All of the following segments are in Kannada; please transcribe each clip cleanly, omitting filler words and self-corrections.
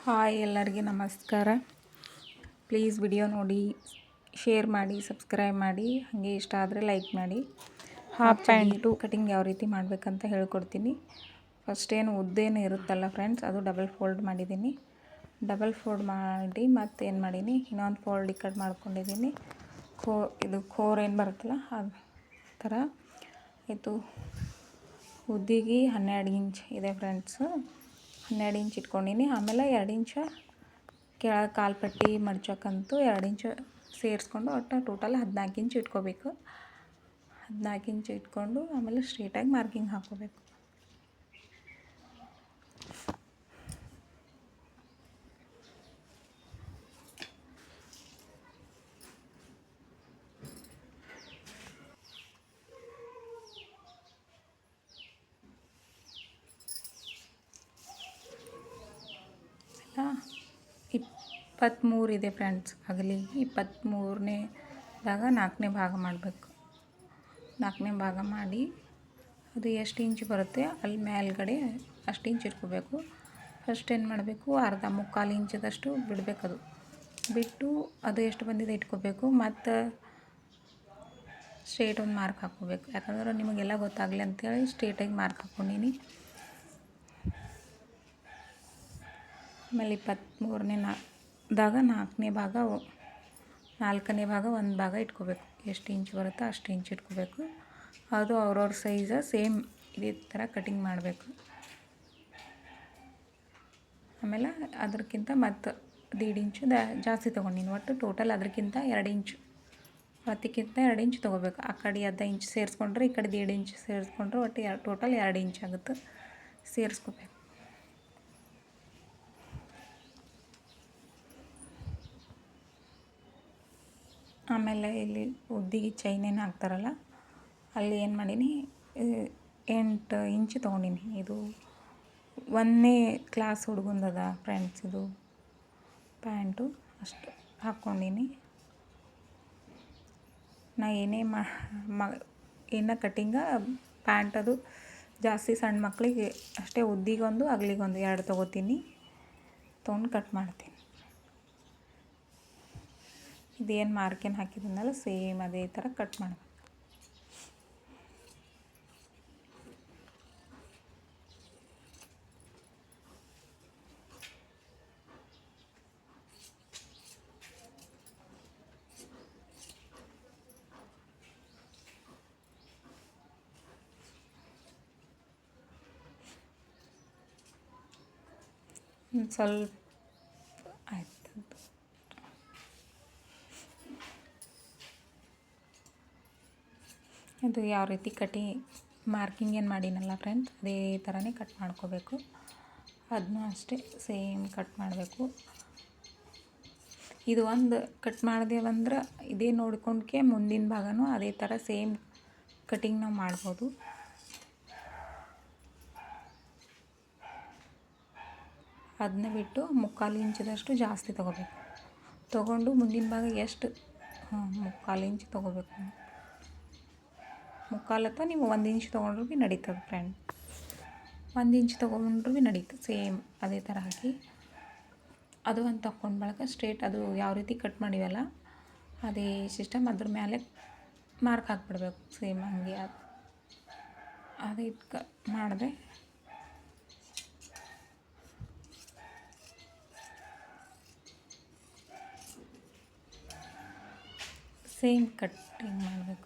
ಹಾಯ್ ಎಲ್ಲರಿಗೆ ನಮಸ್ಕಾರ. ಪ್ಲೀಸ್ ವಿಡಿಯೋ ನೋಡಿ, ಶೇರ್ ಮಾಡಿ, ಸಬ್ಸ್ಕ್ರೈಬ್ ಮಾಡಿ, ಹಾಗೆ ಇಷ್ಟ ಆದರೆ ಲೈಕ್ ಮಾಡಿ. ಹಾಫ್ ಪ್ಯಾಂಟು ಕಟಿಂಗ್ ಯಾವ ರೀತಿ ಮಾಡಬೇಕಂತ ಹೇಳ್ಕೊಡ್ತೀನಿ. ಫಸ್ಟ್ ಏನು ಉದ್ದೇನು ಇರುತ್ತಲ್ಲ ಫ್ರೆಂಡ್ಸ್, ಅದು ಡಬಲ್ ಫೋಲ್ಡ್ ಮಾಡಿದ್ದೀನಿ. ಡಬಲ್ ಫೋಲ್ಡ್ ಮಾಡಿ ಮತ್ತೆ ಏನು ಮಾಡೀನಿ, ಇನ್ನೊಂದು ಫೋಲ್ಡ್ ಈ ಕಟ್ ಮಾಡ್ಕೊಂಡಿದ್ದೀನಿ. ಇದು ಖೋರ್ ಏನು ಬರುತ್ತಲ್ಲ ಆ ಥರ ಇದು ಉದ್ದಿಗೆ 12 ಇಂಚ್ ಇದೆ ಫ್ರೆಂಡ್ಸು. 12 ಇಂಚ್ ಇಟ್ಕೊಂಡೀನಿ. ಆಮೇಲೆ 2 ಇಂಚ ಕೆಳಗೆ ಕಾಲು ಪಟ್ಟಿ ಮಡ್ಚೋಕ್ಕಂತೂ 2 ಇಂಚು ಸೇರಿಸ್ಕೊಂಡು ಒಟ್ಟು ಟೋಟಲ್ 14 ಇಂಚ್ ಇಟ್ಕೋಬೇಕು. 14 ಇಂಚ್ ಇಟ್ಕೊಂಡು ಆಮೇಲೆ ಸ್ಟ್ರೇಟಾಗಿ ಮಾರ್ಕಿಂಗ್ ಹಾಕ್ಕೋಬೇಕು. ಎಲ್ಲ 23 ಇದೆ ಫ್ರೆಂಡ್ಸ್. ಅಗಲಿಗೆ 23ನೇದಾಗ 4ನೇ ಭಾಗ ಮಾಡಬೇಕು. 4ನೇ ಭಾಗ ಮಾಡಿ ಅದು ಎಷ್ಟು ಇಂಚ್ ಬರುತ್ತೆ ಅಲ್ಲಿ ಮೇಲ್ಗಡೆ ಅಷ್ಟು ಇಂಚ್ ಇಟ್ಕೋಬೇಕು. ಫಸ್ಟ್ ಏನು ಮಾಡಬೇಕು, ಮುಕ್ಕಾಲು ಇಂಚದಷ್ಟು ಬಿಡಬೇಕದು. ಬಿಟ್ಟು ಅದು ಎಷ್ಟು ಬಂದಿದೆ ಇಟ್ಕೋಬೇಕು. ಮತ್ತು ಸ್ಟ್ರೇಟ್ ಒಂದು ಮಾರ್ಕ್ ಹಾಕ್ಕೋಬೇಕು. ಯಾಕಂದ್ರೆ ನಿಮಗೆಲ್ಲ ಗೊತ್ತಾಗಲಿ ಅಂತೇಳಿ ಸ್ಟ್ರೇಟಾಗಿ ಮಾರ್ಕ್ ಹಾಕ್ಕೊಂಡೀನಿ. ಆಮೇಲೆ 23ನೇದಾಗ 4ನೇ ಭಾಗ 4ನೇ ಭಾಗ ಒಂದು ಭಾಗ ಇಟ್ಕೋಬೇಕು. ಎಷ್ಟು ಇಂಚ್ ಬರುತ್ತೋ ಅಷ್ಟು ಇಂಚ್ ಇಟ್ಕೋಬೇಕು. ಅದು ಅವ್ರವ್ರ ಸೈಜ ಸೇಮ್ ಇದೇ ಥರ ಕಟಿಂಗ್ ಮಾಡಬೇಕು. ಆಮೇಲೆ ಅದಕ್ಕಿಂತ ಮತ್ತು 1.5 ಇಂಚು ಜಾಸ್ತಿ ತೊಗೊಂಡಿನಿ. ಒಟ್ಟು ಟೋಟಲ್ ಅದಕ್ಕಿಂತ 2 ಇಂಚು, ಅದಕ್ಕಿಂತ 2 ಇಂಚ್ ತೊಗೋಬೇಕು. ಆ ಕಡೆ 1/2 ಇಂಚ್ ಸೇರಿಸ್ಕೊಂಡ್ರೆ ಈ ಕಡೆ 1.5 ಇಂಚ್ ಸೇರಿಸ್ಕೊಂಡ್ರೆ ಒಟ್ಟು ಟೋಟಲ್ 2 ಇಂಚ್ ಆಗುತ್ತೆ. ಸೇರಿಸ್ಕೋಬೇಕು. ಆಮೇಲೆ ಇಲ್ಲಿ ಉದ್ದಿಗೆ ಚೈನ್ ಏನು ಹಾಕ್ತಾರಲ್ಲ ಅಲ್ಲಿ ಏನು ಮಾಡೀನಿ, 8 ಇಂಚ್ ತೊಗೊಂಡಿನಿ. ಇದು 1ನೇ ಕ್ಲಾಸ್ ಹುಡುಗಂದದ ಫ್ರೆಂಡ್ಸ್. ಇದು ಪ್ಯಾಂಟು ಅಷ್ಟು ಹಾಕ್ಕೊಂಡೀನಿ. ನಾ ಏನೇ ಕಟ್ಟಿಂಗ ಪ್ಯಾಂಟ್ ಅದು ಜಾಸ್ತಿ ಸಣ್ಣ ಮಕ್ಕಳಿಗೆ ಅಷ್ಟೇ ಉದ್ದಿಗೊಂದು ಅಗಲಿಗೊಂದು 2 ತೊಗೋತೀನಿ. ತೊಗೊಂಡು ಕಟ್ ಮಾಡ್ತೀನಿ. ಇದೇನು ಮಾರ್ಕೇನು ಹಾಕಿದ್ದೀನಲ್ಲ ಸೇಮ್ ಅದೇ ಥರ ಕಟ್ ಮಾಡಬೇಕು. ಸ್ವಲ್ಪ ಆಯ್ತು. ಇದು ಯಾವ ರೀತಿ ಮಾರ್ಕಿಂಗ್ ಏನು ಮಾಡೀನಲ್ಲ ಫ್ರೆಂಡ್ಸ್, ಅದೇ ಥರನೇ ಕಟ್ ಮಾಡ್ಕೋಬೇಕು. ಅದನ್ನೂ ಅಷ್ಟೇ ಸೇಮ್ ಕಟ್ ಮಾಡಬೇಕು. ಇದು ಒಂದು ಕಟ್ ಮಾಡಿದೆವಂದ್ರೆ ಇದೇ ನೋಡ್ಕೊಂಡ್ಕೆ ಮುಂದಿನ ಭಾಗನೂ ಅದೇ ಥರ ಸೇಮ್ ಕಟಿಂಗ್ ನಾವು ಮಾಡ್ಬೋದು. ಅದನ್ನ ಬಿಟ್ಟು ಮುಕ್ಕಾಲು ಇಂಚದಷ್ಟು ಜಾಸ್ತಿ ತೊಗೋಬೇಕು. ತೊಗೊಂಡು ಮುಂದಿನ ಭಾಗ ಎಷ್ಟು ಮುಕ್ಕಾಲು ಇಂಚ್ ತೊಗೋಬೇಕು. ಮುಕ್ಕಾಲತ್ತ ನೀವು 1 ಇಂಚ್ ತೊಗೊಂಡ್ರು ಭೀ ನಡೀತದೆ ಫ್ರೆಂಡ್. 1 ಇಂಚ್ ತೊಗೊಂಡ್ರು ಭೀ ನಡೀತದೆ. ಸೇಮ್ ಅದೇ ಥರ ಹಾಕಿ ಅದು ಒಂದು ತಗೊಂಡು ಬಳಕ ಸ್ಟ್ರೇಟ್ ಅದು ಯಾವ ರೀತಿ ಕಟ್ ಮಾಡಿವಲ್ಲ ಅದೇ ಸಿಸ್ಟಮ್ ಅದ್ರ ಮೇಲೆ ಮಾರ್ಕ್ ಹಾಕ್ಬಿಡ್ಬೇಕು. ಸೇಮ್ ಹಂಗೆ ಅದೇ ಮಾಡಿದೆ. ಸೇಮ್ ಕಟ್ಟಿಂಗ್ ಮಾಡಬೇಕು.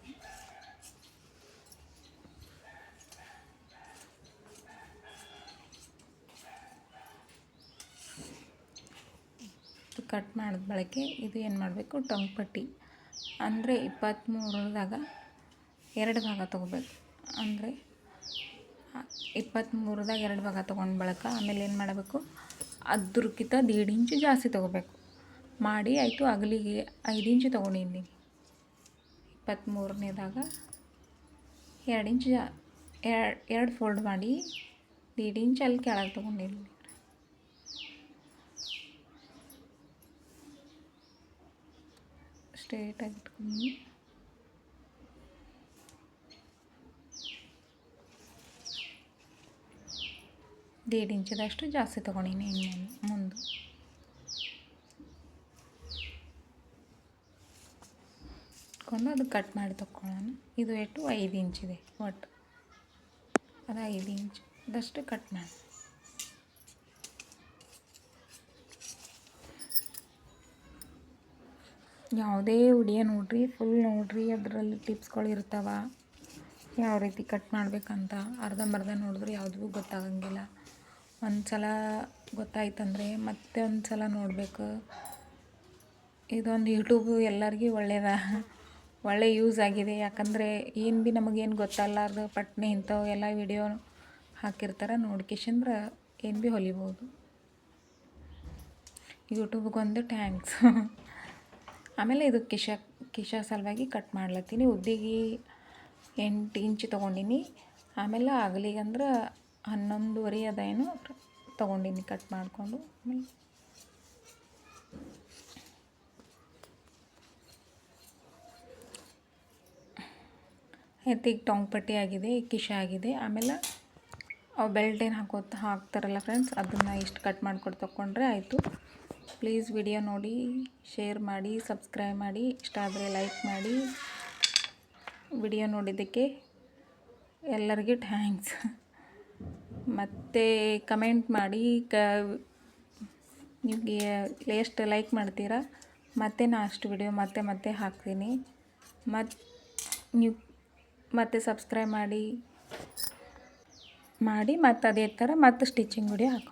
ಕಟ್ ಮಾಡಿದ ಬಳಕೆ ಇದು ಏನು ಮಾಡಬೇಕು, ಟೊಂಗ್ ಪಟ್ಟಿ ಅಂದರೆ 23ದಾಗ 2 ಭಾಗ ತೊಗೋಬೇಕು. ಅಂದರೆ 23ದಾಗ 2 ಭಾಗ ತೊಗೊಂಡು ಬಳಕ ಆಮೇಲೆ ಏನು ಮಾಡಬೇಕು, ಅದ್ರಕ್ಕಿಂತ 1.5 ಇಂಚು ಜಾಸ್ತಿ ತೊಗೋಬೇಕು. ಮಾಡಿ ಆಯಿತು. ಅಗಲಿಗೆ 5 ಇಂಚು ತೊಗೊಂಡಿದ್ದೀನಿ. 23ನೇದಾಗ 2 ಇಂಚ್ 2 ಫೋಲ್ಡ್ ಮಾಡಿ 1.5 ಇಂಚ್ ಅಲ್ಲಿ ಕೆಳಗೆ ತೊಗೊಂಡಿದ್ದೀನಿ. ಸ್ಟ್ರೇಟಾಗಿ ಇಟ್ಕೊಂಡು 1.5 ಇಂಚದಷ್ಟು ಜಾಸ್ತಿ ತೊಗೊಂಡಿನಿ. ಮುಂದೆ ಇಟ್ಕೊಂಡು ಅದು ಕಟ್ ಮಾಡಿ ತಗೊಳ್ಳೋಣ. ಇದು ಎಷ್ಟು 5 ಇಂಚಿದೆ ಒಟ್ಟು, ಅದು 5 ಇಂಚದಷ್ಟು ಕಟ್ ಮಾಡಿ. ಯಾವುದೇ ವಿಡಿಯೋ ನೋಡಿರಿ, ಫುಲ್ ನೋಡಿರಿ, ಅದರಲ್ಲಿ ಟಿಪ್ಸ್ಗಳು ಇರ್ತಾವೆ ಯಾವ ರೀತಿ ಕಟ್ ಮಾಡಬೇಕಂತ. ಅರ್ಧಂಬರ್ಧ ನೋಡಿದ್ರೆ ಯಾವುದೂ ಗೊತ್ತಾಗಂಗಿಲ್ಲ. ಒಂದು ಸಲ ಗೊತ್ತಾಯ್ತಂದರೆ ಮತ್ತೆ ಒಂದು ಸಲ ನೋಡಬೇಕು. ಇದೊಂದು ಯೂಟ್ಯೂಬು ಎಲ್ಲರಿಗೂ ಒಳ್ಳೆ ಯೂಸ್ ಆಗಿದೆ. ಯಾಕಂದರೆ ಏನು ಭೀ ನಮಗೇನು ಗೊತ್ತಲ್ಲಾರ್ದು ಪಟ್ನೆ ಇಂಥವು ಎಲ್ಲ ವಿಡಿಯೋ ಹಾಕಿರ್ತಾರೆ, ನೋಡ್ಕೇಶಂದ್ರೆ ಏನು ಭೀ ಹೊಲಿಬೋದು. ಯೂಟ್ಯೂಬ್ಗೊಂದು ಥ್ಯಾಂಕ್ಸ್. ಆಮೇಲೆ ಇದು ಕಿಶ ಸಲುವಾಗಿ ಕಟ್ ಮಾಡ್ಲತ್ತೀನಿ. ಉದ್ದಿಗೆ 8 ಇಂಚ್ ತೊಗೊಂಡಿನಿ. ಆಮೇಲೆ ಆಗಲಿಗಂದ್ರೆ 11.5 ಅದೇನೋ ತೊಗೊಂಡಿನಿ ಕಟ್ ಮಾಡಿಕೊಂಡು. ಆಮೇಲೆ ಈಗ ಟೊಂಗ್ ಪಟ್ಟಿ ಆಗಿದೆ, ಕಿಶ ಆಗಿದೆ. ಆಮೇಲೆ ಅವು ಬೆಲ್ಟ್ ಏನು ಹಾಕ್ತಾರಲ್ಲ ಫ್ರೆಂಡ್ಸ್, ಅದನ್ನು ಇಷ್ಟು ಕಟ್ ಮಾಡ್ಕೊಂಡು ತಗೊಂಡ್ರೆ ಆಯಿತು. ಪ್ಲೀಸ್ ವಿಡಿಯೋ ನೋಡಿ, ಶೇರ್ ಮಾಡಿ, ಸಬ್ಸ್ಕ್ರೈಬ್ ಮಾಡಿ, ಇಷ್ಟ ಆದರೆ ಲೈಕ್ ಮಾಡಿ. ವಿಡಿಯೋ ನೋಡಿದ್ದಕ್ಕೆ ಎಲ್ಲರಿಗೂ ಥ್ಯಾಂಕ್ಸ್. ಮತ್ತು ಕಮೆಂಟ್ ಮಾಡಿ, ನಿಮಗೆ ಎಷ್ಟು ಲೈಕ್ ಮಾಡ್ತೀರಾ ಮತ್ತು ನಾ ಅಷ್ಟು ವಿಡಿಯೋ ಮತ್ತೆ ಹಾಕ್ತೀನಿ. ನೀವು ಮತ್ತೆ ಸಬ್ಸ್ಕ್ರೈಬ್ ಮಾಡಿ ಮತ್ತು ಅದೇ ಥರ ಮತ್ತು ಸ್ಟಿಚಿಂಗ್ ವಿಡಿಯೋ ಹಾಕಿ.